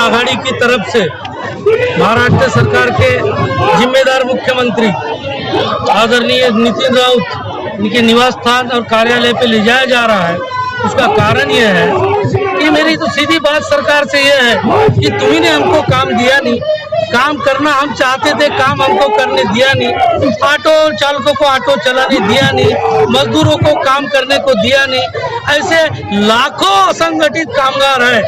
आघाड़ी की तरफ से महाराष्ट्र सरकार के जिम्मेदार मुख्यमंत्री आदरणीय नितिन राउत इनके निवास स्थान और कार्यालय पे ले जाया जा रहा है। उसका कारण यह है कि मेरी तो सीधी बात सरकार से यह है कि तुम्ही ने हमको काम दिया नहीं, काम करना हम चाहते थे, काम हमको करने दिया नहीं, ऑटो चालकों को ऑटो चलाने दिया नहीं, मजदूरों को काम करने को दिया नहीं। ऐसे लाखों असंगठित कामगार हैं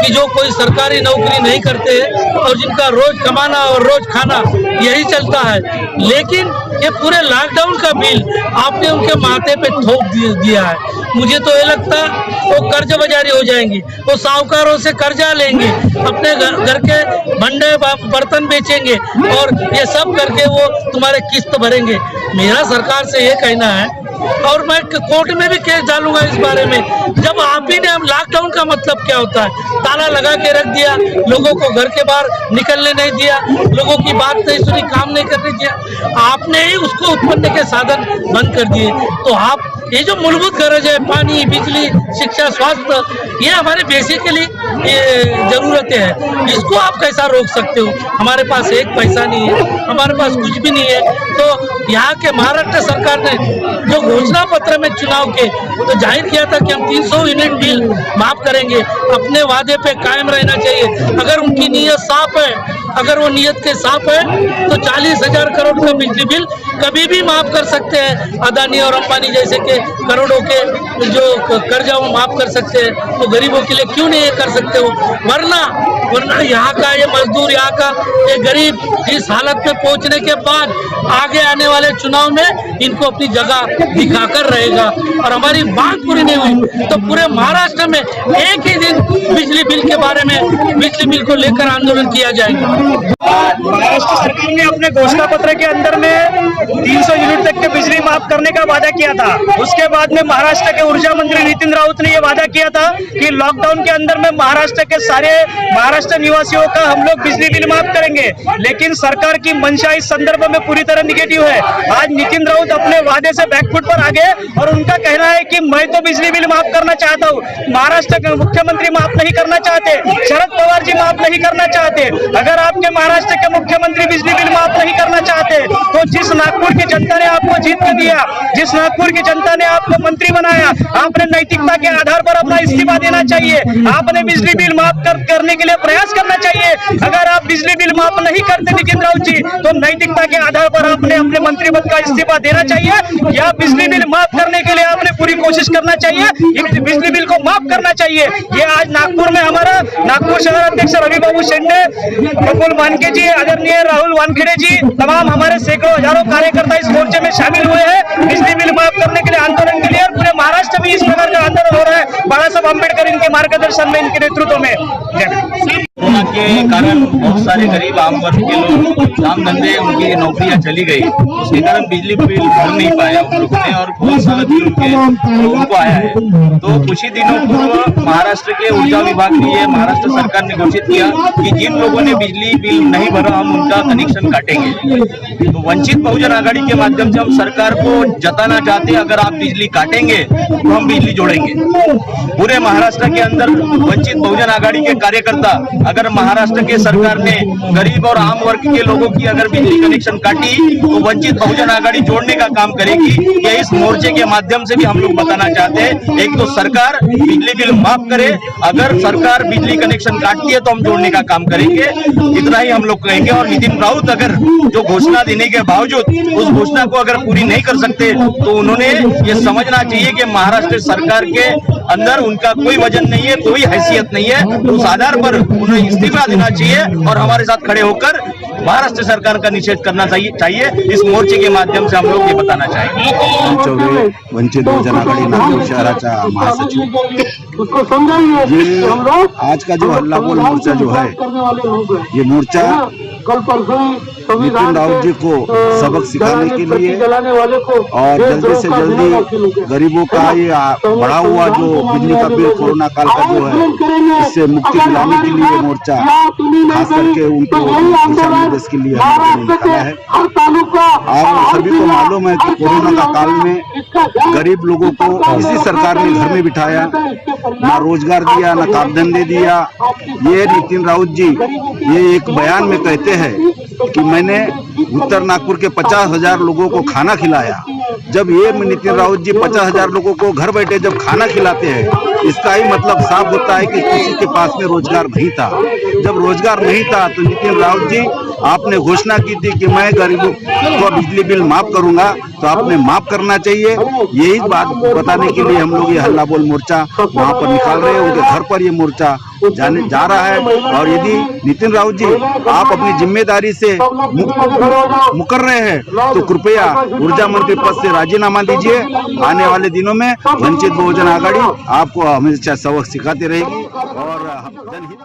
कि जो कोई सरकारी नौकरी नहीं करते हैं और जिनका रोज कमाना और रोज खाना यही चलता है। लेकिन ये पूरे लॉकडाउन का बिल आपने उनके माथे पे ठोक दिया है। मुझे तो ये लगता वो कर्ज बाजारी हो जाएंगी, वो साहूकारों से कर्जा लेंगे, अपने घर के भंडे बर्तन बेचेंगे और ये सब करके वो तुम्हारे किस्त भरेंगे। मेरा सरकार से ये कहना है और मैं कोर्ट में भी केस डालूंगा इस बारे में। जब आप ही ने हम लॉकडाउन का मतलब क्या होता है, ताला लगा के रख दिया, लोगों को घर के बाहर निकलने नहीं दिया, लोगों की बात नहीं सुनी, काम नहीं करने दिया, आपने ही उसको उत्पन्न के साधन बंद कर दिए। तो आप ये जो मूलभूत गरज है, पानी, बिजली, शिक्षा, स्वास्थ्य, ये हमारे बेसिकली जरूरतें हैं, इसको आप कैसा रोक सकते हो? हमारे पास एक पैसा नहीं है, हमारे पास कुछ भी नहीं है। तो यहाँ के महाराष्ट्र सरकार ने जो घोषणा पत्र में चुनाव के तो जाहिर किया था कि हम 300 यूनिट बिल माफ करेंगे, अपने वादे पे कायम रहना चाहिए। अगर उनकी नीयत साफ है, अगर वो नीयत के साफ है तो 40,000 करोड़ का बिजली बिल कभी भी माफ कर सकते हैं। अदानी और अंबानी जैसे के करोड़ों के जो कर्जा वो माफ कर सकते हैं, तो गरीबों के लिए क्यों नहीं ये कर सकते हो? वरना यहाँ का ये मजदूर, यहाँ का ये गरीब इस हालत में पहुँचने के बाद आगे आने वाले चुनाव में इनको अपनी जगह दिखाकर रहेगा। और हमारी बात पूरी नहीं हुई तो पूरे महाराष्ट्र में एक ही दिन बिजली बिल के बारे में, बिजली बिल को लेकर आंदोलन किया जाएगा। महाराष्ट्र सरकार ने अपने घोषणा पत्र के अंदर में 300 यूनिट तक के बिजली माफ करने का वादा किया था। उसके बाद में महाराष्ट्र के ऊर्जा मंत्री नितिन राउत ने यह वादा किया था कि लॉकडाउन के अंदर में महाराष्ट्र के सारे महाराष्ट्र निवासियों का हम लोग बिजली बिल माफ करेंगे। लेकिन सरकार की मंशा इस संदर्भ में पूरी तरह निगेटिव है। आज नितिन राउत अपने वादे से बैकफुट पर आ गए और उनका कहना है कि मैं तो बिजली बिल माफ करना चाहता हूँ, महाराष्ट्र के मुख्यमंत्री माफ नहीं करना चाहते, शरद पवार जी माफ नहीं करना चाहते। अगर आपके महाराष्ट्र के मुख्यमंत्री बिजली बिल माफ नहीं करना चाहते तो जिस नागपुर की जनता ने आपको जीत के दिया, जिस नागपुर की जनता ने आपको मंत्री बनाया, आपने नैतिकता के आधार पर अपना इस्तीफा देना चाहिए। आपने बिजली बिल माफ करने के लिए प्रयास करना चाहिए। अगर आप बिजली बिल माफ नहीं करते नितिन राउत जी तो नैतिकता के आधार पर आपने अपने मंत्री पद का इस्तीफा देना चाहिए या बिजली बिल माफ करने के लिए आपने पूरी कोशिश करना चाहिए, बिजली बिल को माफ करना चाहिए। ये आज नागपुर में हमारा नागपुर शहर अध्यक्ष रवि बाबू शेंडे, प्रफुल्ल मानके जी, आदरणीय राहुल वानखेड़े जी, तमाम हमारे सैकड़ों हजारों कार्यकर्ता इस मोर्चे में शामिल हुए हैं बिजली बिल माफ करने के लिए, आंदोलन के लिए। और पूरे महाराष्ट्र में इस प्रकार का आंदोलन हो रहा है बाबा साहब अम्बेडकर इनके मार्गदर्शन में, इनके नेतृत्व में। कोरोना के कारण बहुत सारे गरीब आम वर्ग के लोग काम धंधे, उनकी नौकरियां चली गई, उसके कारण बिजली बिल भर नहीं पाया उन लोगों ने और बहुत सारा बिल उनको आया है। तो कुछ ही दिनों पूर्व महाराष्ट्र के ऊर्जा विभाग ने ये महाराष्ट्र सरकार ने घोषित किया कि जिन लोगों ने बिजली बिल नहीं भरा हम उनका कनेक्शन काटेंगे। तो वंचित बहुजन आघाड़ी के माध्यम से हम सरकार को जताना चाहते हैं, अगर आप बिजली काटेंगे तो हम बिजली जोड़ेंगे। पूरे महाराष्ट्र के अंदर वंचित बहुजन आघाड़ी के कार्यकर्ता, अगर महाराष्ट्र के सरकार ने गरीब और आम वर्ग के लोगों की अगर बिजली कनेक्शन काटी तो वंचित बहुजन आघाड़ी जोड़ने का काम करेगी। ये इस मोर्चे के माध्यम से भी हम लोग बताना चाहते हैं, एक तो सरकार बिजली बिल माफ करे, अगर सरकार बिजली कनेक्शन काटती है तो हम जोड़ने का काम करेंगे, इतना ही हम लोग कहेंगे। और नितिन राउत अगर जो घोषणा देने के बावजूद उस घोषणा को अगर पूरी नहीं कर सकते तो उन्होंने ये समझना चाहिए कि महाराष्ट्र सरकार के अंदर उनका कोई वजन नहीं है, कोई हैसियत नहीं है। उस आधार पर उन्हें इस्तीफा देना चाहिए और हमारे साथ खड़े होकर महाराष्ट्र सरकार का निषेध करना चाहिए। इस मोर्चे के माध्यम से हम लोग ये बताना चाहेंगे। चौबे वंचित बहुजन आघाड़ी नागपूर शहराचा महासचिव, ये आज का जो हल्ला बोल मोर्चा जो है, ये मोर्चा नितिन राउत जी को सबक सिखाने के लिए और जल्दी से जल्दी गरीबों का ये बढ़ा हुआ जो बिजली का बिल कोरोना काल का जो है इससे मुक्ति दिलाने के लिए मोर्चा खास करके उनको दिशा निर्देश के लिए हमने निकाला है। और सभी को मालूम है कि कोरोना का काल में गरीब लोगों को इसी सरकार ने घर में बिठाया, ना रोजगार दिया, ना काम धंधे दिया। ये नितिन राउत जी ये एक बयान में कहते हैं कि मैंने उत्तर नागपुर के 50,000 लोगों को खाना खिलाया। जब ये नितिन राउत जी 50,000 लोगों को घर बैठे जब खाना खिलाते हैं, इसका ही मतलब साफ होता है कि किसी के पास में रोजगार नहीं था। जब रोजगार नहीं था तो नितिन राउत जी आपने घोषणा की थी कि मैं गरीबों को बिजली बिल माफ करूंगा, तो आपने माफ करना चाहिए। यही बात बताने के लिए हम लोग ये हल्ला बोल मोर्चा वहां पर निकाल रहे हैं। उनके घर पर ये मोर्चा जाने जा रहा है। और यदि नितिन राउत जी आप अपनी जिम्मेदारी से मुकर रहे हैं तो कृपया ऊर्जा मंत्री पद से राजीनामा दीजिए। आने वाले दिनों में वंचित बहुजन आघाड़ी आपको हमेशा सबक सिखाती रहेगी और जनहित